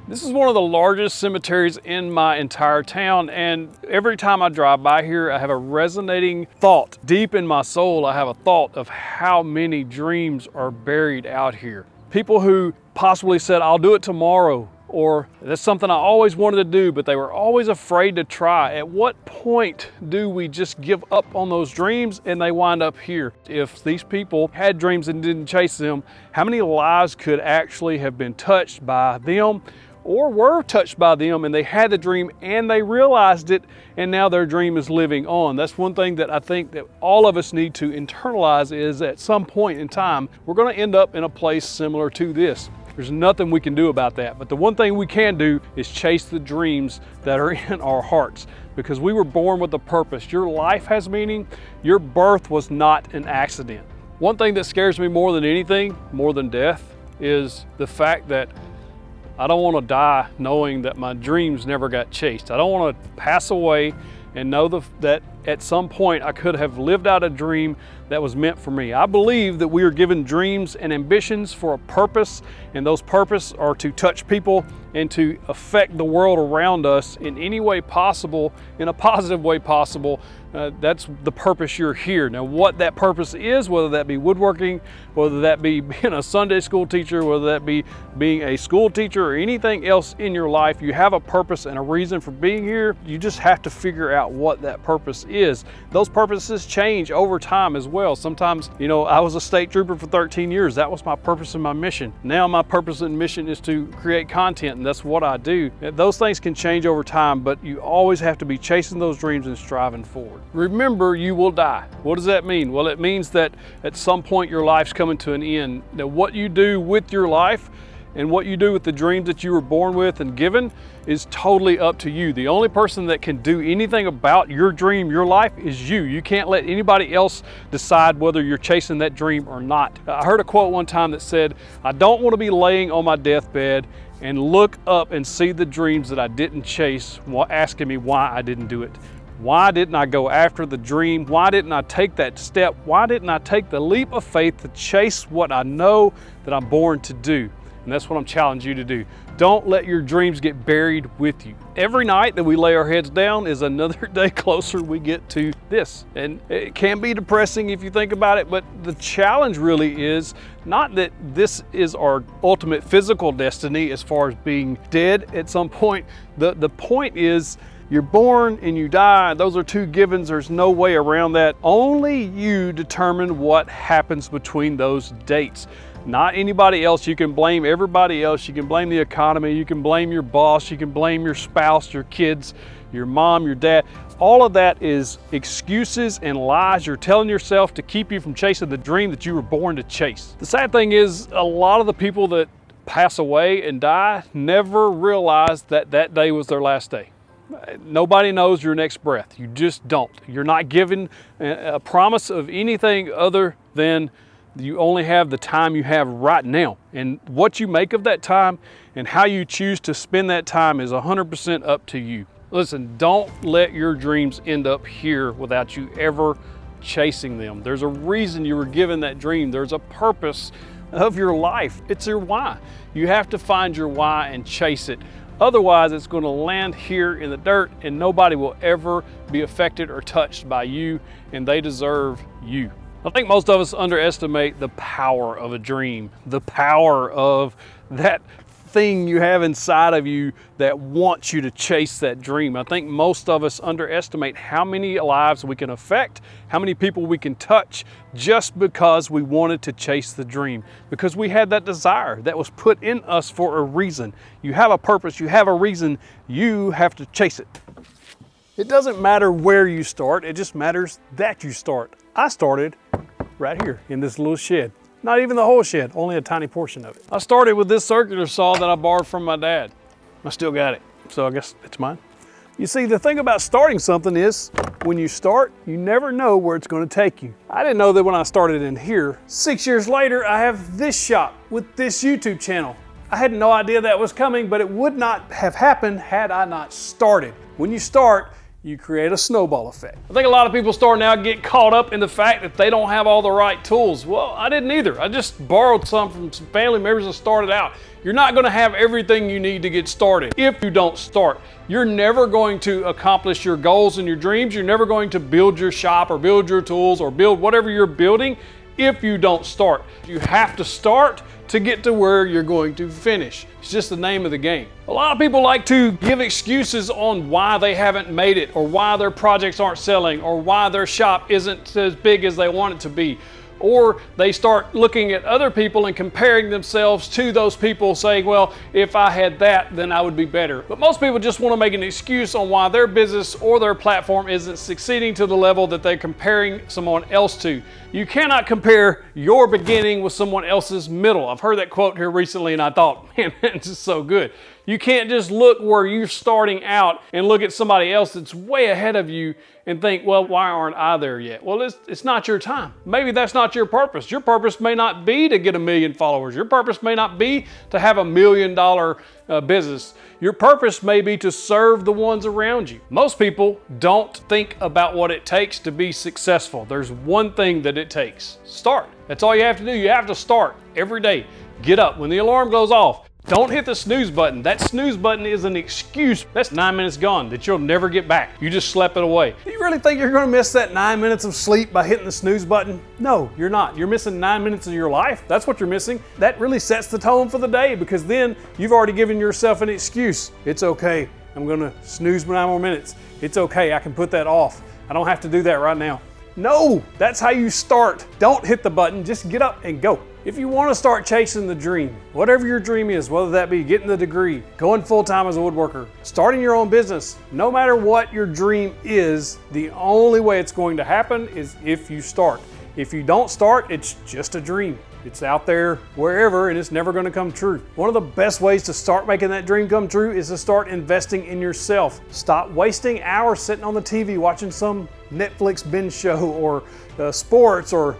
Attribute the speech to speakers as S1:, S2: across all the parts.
S1: This is one of the largest cemeteries in my entire town, and every time I drive by here, I have a resonating thought. Deep in my soul, I have a thought of how many dreams are buried out here. People who possibly said, I'll do it tomorrow, or that's something I always wanted to do, but they were always afraid to try. At what point do we just give up on those dreams and they wind up here? If these people had dreams and didn't chase them, how many lives could actually have been touched by them, or were touched by them, and they had the dream and they realized it, and now their dream is living on? That's one thing that I think that all of us need to internalize, is at some point in time, we're gonna end up in a place similar to this. There's nothing we can do about that, but the one thing we can do is chase the dreams that are in our hearts, because we were born with a purpose. Your life has meaning. Your birth was not an accident. One thing that scares me more than anything, more than death, is the fact that I don't want to die knowing that my dreams never got chased. I don't want to pass away and know that at some point I could have lived out a dream that was meant for me. I believe that we are given dreams and ambitions for a purpose, and those purposes are to touch people and to affect the world around us in any way possible, in a positive way possible. That's the purpose you're here. Now, what that purpose is, whether that be woodworking, whether that be being a Sunday school teacher, whether that be being a school teacher, or anything else in your life, you have a purpose and a reason for being here. You just have to figure out what that purpose is. Those purposes change over time as well. Sometimes, I was a state trooper for 13 years. That was my purpose and my mission. Now my purpose and mission is to create content, and that's what I do. Those things can change over time, but you always have to be chasing those dreams and striving forward. Remember, you will die. What does that mean? Well, it means that at some point your life's coming to an end. Now, what you do with your life and what you do with the dreams that you were born with and given is totally up to you. The only person that can do anything about your dream, your life, is you. You can't let anybody else decide whether you're chasing that dream or not. I heard a quote one time that said, I don't want to be laying on my deathbed and look up and see the dreams that I didn't chase, asking me why I didn't do it. Why didn't I go after the dream? Why didn't I take that step? Why didn't I take the leap of faith to chase what I know that I'm born to do? And that's what I'm challenging you to do. Don't let your dreams get buried with you. Every night that we lay our heads down is another day closer we get to this. And it can be depressing if you think about it, but the challenge really is not that this is our ultimate physical destiny as far as being dead at some point. The point is, you're born and you die. Those are two givens. There's no way around that. Only you determine what happens between those dates. Not anybody else. You can blame everybody else. You can blame the economy. You can blame your boss. You can blame your spouse, your kids, your mom, your dad. All of that is excuses and lies you're telling yourself to keep you from chasing the dream that you were born to chase. The sad thing is, a lot of the people that pass away and die never realize that that day was their last day. Nobody knows your next breath. You just don't. You're not given a promise of anything other than you only have the time you have right now. And what you make of that time and how you choose to spend that time is 100% up to you. Listen, don't let your dreams end up here without you ever chasing them. There's a reason you were given that dream. There's a purpose of your life. It's your why. You have to find your why and chase it. Otherwise, it's going to land here in the dirt and nobody will ever be affected or touched by you, and they deserve you. I think most of us underestimate the power of a dream, the power of that thing you have inside of you that wants you to chase that dream. I think most of us underestimate how many lives we can affect, how many people we can touch just because we wanted to chase the dream, because we had that desire that was put in us for a reason. You have a purpose, you have a reason, you have to chase it. It doesn't matter where you start, it just matters that you start. I started right here in this little shed. Not even the whole shed, only a tiny portion of it. I started with this circular saw that I borrowed from my dad. I still got it, so I guess it's mine. You see, the thing about starting something is, when you start, you never know where it's going to take you. I didn't know that when I started in here. 6 years later, I have this shop with this YouTube channel. I had no idea that was coming, but it would not have happened had I not started. When you start, you create a snowball effect. I think a lot of people starting out get caught up in the fact that they don't have all the right tools. Well, I didn't either. I just borrowed some from some family members and started out. You're not going to have everything you need to get started if you don't start. You're never going to accomplish your goals and your dreams. You're never going to build your shop or build your tools or build whatever you're building if you don't start. You have to start to get to where you're going to finish. It's just the name of the game. A lot of people like to give excuses on why they haven't made it, or why their projects aren't selling, or why their shop isn't as big as they want it to be. Or they start looking at other people and comparing themselves to those people, saying, well, if I had that, then I would be better. But most people just want to make an excuse on why their business or their platform isn't succeeding to the level that they're comparing someone else to. You cannot compare your beginning with someone else's middle. I've heard that quote here recently and I thought, man, that's just so good. You can't just look where you're starting out and look at somebody else that's way ahead of you and think, well, why aren't I there yet? Well, it's not your time. Maybe that's not your purpose. Your purpose may not be to get 1 million followers. Your purpose may not be to have $1 million business. Your purpose may be to serve the ones around you. Most people don't think about what it takes to be successful. There's one thing that it takes. Start. That's all you have to do. You have to start every day. Get up. When the alarm goes off, don't hit the snooze button. That snooze button is an excuse. That's 9 minutes gone that you'll never get back. You just slept it away. Do you really think you're going to miss that 9 minutes of sleep by hitting the snooze button? No, you're not. You're missing 9 minutes of your life. That's what you're missing. That really sets the tone for the day, because then you've already given yourself an excuse. It's okay. I'm going to snooze 9 more minutes. It's okay. I can put that off. I don't have to do that right now. No, that's how you start. Don't hit the button. Just get up and go. If you want to start chasing the dream, whatever your dream is, whether that be getting the degree, going full-time as a woodworker, starting your own business, no matter what your dream is, the only way it's going to happen is if you start. If you don't start, it's just a dream. It's out there wherever and it's never going to come true. One of the best ways to start making that dream come true is to start investing in yourself. Stop wasting hours sitting on the TV watching some Netflix binge show or sports or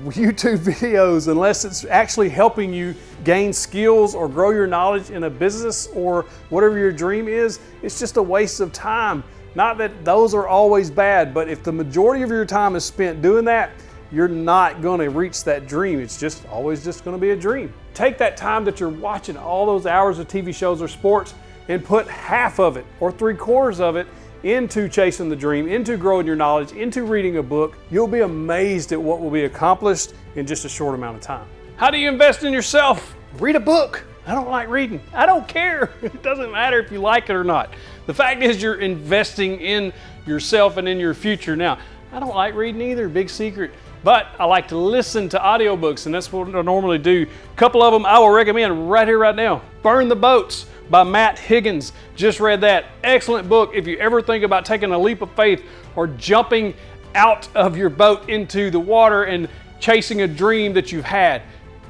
S1: YouTube videos, unless it's actually helping you gain skills or grow your knowledge in a business or whatever your dream is. It's just a waste of time. Not that those are always bad, but if the majority of your time is spent doing that, you're not going to reach that dream. It's just always just going to be a dream. Take that time that you're watching all those hours of TV shows or sports and put half of it or 3/4 of it into chasing the dream, into growing your knowledge, into reading a book. You'll be amazed at what will be accomplished in just a short amount of time. How do you invest in yourself? Read a book. I don't like reading. I don't care. It doesn't matter if you like it or not. The fact is you're investing in yourself and in your future. Now, I don't like reading either, big secret, but I like to listen to audiobooks, and that's what I normally do. A couple of them I will recommend right here, right now. Burn the Boats by Matt Higgins. Just read that. Excellent book if you ever think about taking a leap of faith or jumping out of your boat into the water and chasing a dream that you've had.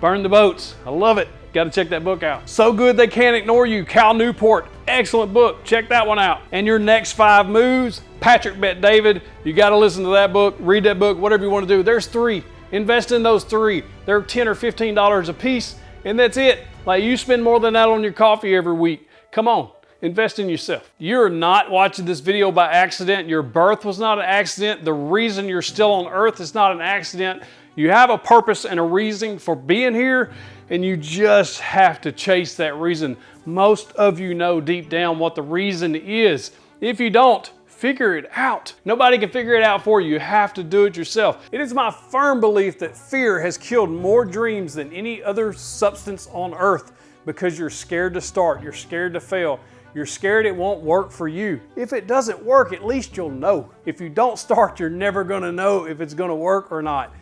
S1: Burn the Boats. I love it. Got to check that book out. So Good They Can't Ignore You, Cal Newport. Excellent book. Check that one out. And Your Next 5 Moves, Patrick Bet-David. You got to listen to that book, read that book, whatever you want to do. There's 3. Invest in those 3. They're $10 or $15 a piece, and that's it. Like, you spend more than that on your coffee every week. Come on, invest in yourself. You're not watching this video by accident. Your birth was not an accident. The reason you're still on earth is not an accident. You have a purpose and a reason for being here, and you just have to chase that reason. Most of you know deep down what the reason is. If you don't, figure it out. Nobody can figure it out for you. You have to do it yourself. It is my firm belief that fear has killed more dreams than any other substance on earth, because you're scared to start. You're scared to fail. You're scared it won't work for you. If it doesn't work, at least you'll know. If you don't start, you're never going to know if it's going to work or not.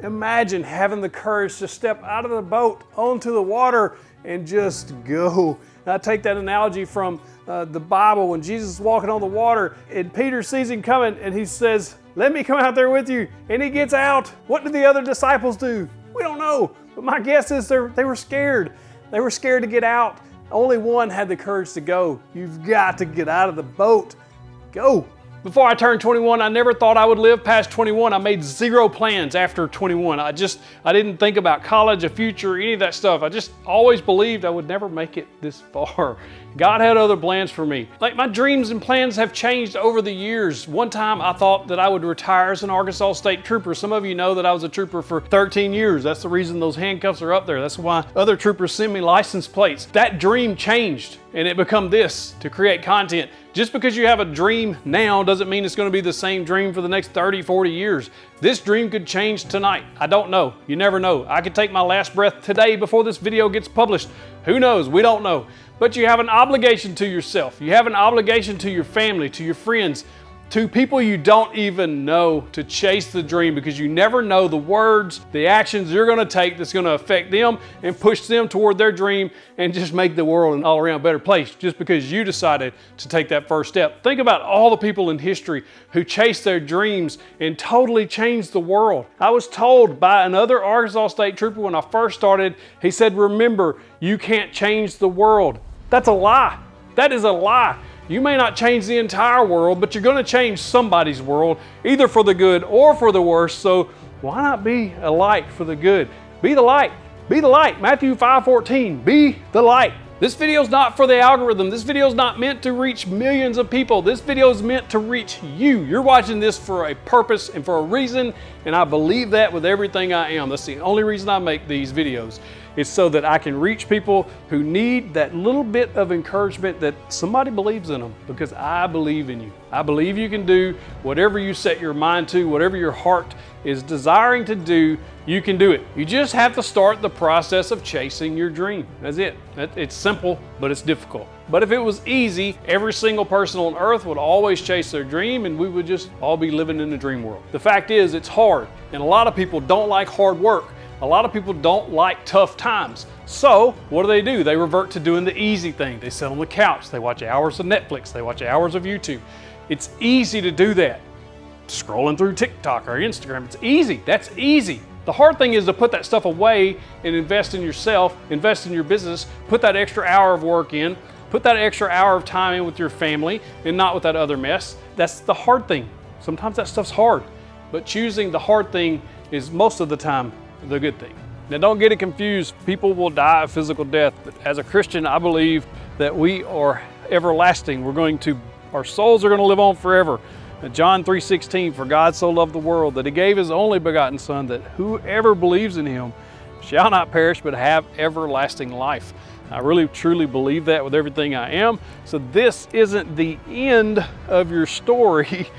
S1: Imagine having the courage to step out of the boat onto the water and just go. And I take that analogy from the Bible when Jesus is walking on the water and Peter sees him coming and he says, "Let me come out there with you." And he gets out. What did the other disciples do? We don't know. But my guess is they were scared. They were scared to get out. Only one had the courage to go. You've got to get out of the boat. Go. Before I turned 21, I never thought I would live past 21. I made 0 plans after 21. I didn't think about college, a future, any of that stuff. I just always believed I would never make it this far. God had other plans for me. Like, my dreams and plans have changed over the years. One time I thought that I would retire as an Arkansas State Trooper. Some of you know that I was a trooper for 13 years. That's the reason those handcuffs are up there. That's why other troopers send me license plates. That dream changed and it became this, to create content. Just because you have a dream now doesn't mean it's going to be the same dream for the next 30, 40 years. This dream could change tonight. I don't know. You never know. I could take my last breath today before this video gets published. Who knows? We don't know. But you have an obligation to yourself. You have an obligation to your family, to your friends, to people you don't even know, to chase the dream, because you never know the words, the actions you're going to take that's going to affect them and push them toward their dream and just make the world an all-around better place just because you decided to take that first step. Think about all the people in history who chased their dreams and totally changed the world. I was told by another Arkansas State Trooper when I first started, he said, "Remember, you can't change the world." That's a lie. That is a lie. You may not change the entire world, but you're going to change somebody's world, either for the good or for the worse. So why not be a light for the good? Be the light. Be the light. Matthew 5:14. Be the light. This video is not for the algorithm. This video is not meant to reach millions of people. This video is meant to reach you. You're watching this for a purpose and for a reason, and I believe that with everything I am. That's the only reason I make these videos. It's so that I can reach people who need that little bit of encouragement that somebody believes in them, because I believe in you. I believe you can do whatever you set your mind to, whatever your heart is desiring to do, you can do it. You just have to start the process of chasing your dream. That's it. It's simple, but it's difficult. But if it was easy, every single person on earth would always chase their dream and we would just all be living in the dream world. The fact is, it's hard, and a lot of people don't like hard work. A lot of people don't like tough times. So what do? They revert to doing the easy thing. They sit on the couch. They watch hours of Netflix. They watch hours of YouTube. It's easy to do that. Scrolling through TikTok or Instagram, it's easy. That's easy. The hard thing is to put that stuff away and invest in yourself, invest in your business, put that extra hour of work in, put that extra hour of time in with your family and not with that other mess. That's the hard thing. Sometimes that stuff's hard, but choosing the hard thing is most of the time the good thing. Now, don't get it confused. People will die a physical death, but as a Christian, I believe that we are everlasting. Our souls are going to live on forever. John 3:16, "For God so loved the world that he gave his only begotten Son, that whoever believes in him shall not perish but have everlasting life." I really truly believe that with everything I am. So this isn't the end of your story,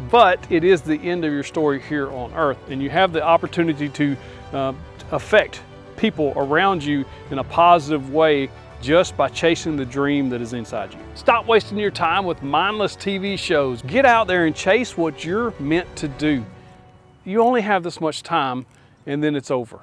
S1: but it is the end of your story here on earth. And you have the opportunity to affect people around you in a positive way just by chasing the dream that is inside you. Stop wasting your time with mindless TV shows. Get out there and chase what you're meant to do. You only have this much time, and then it's over.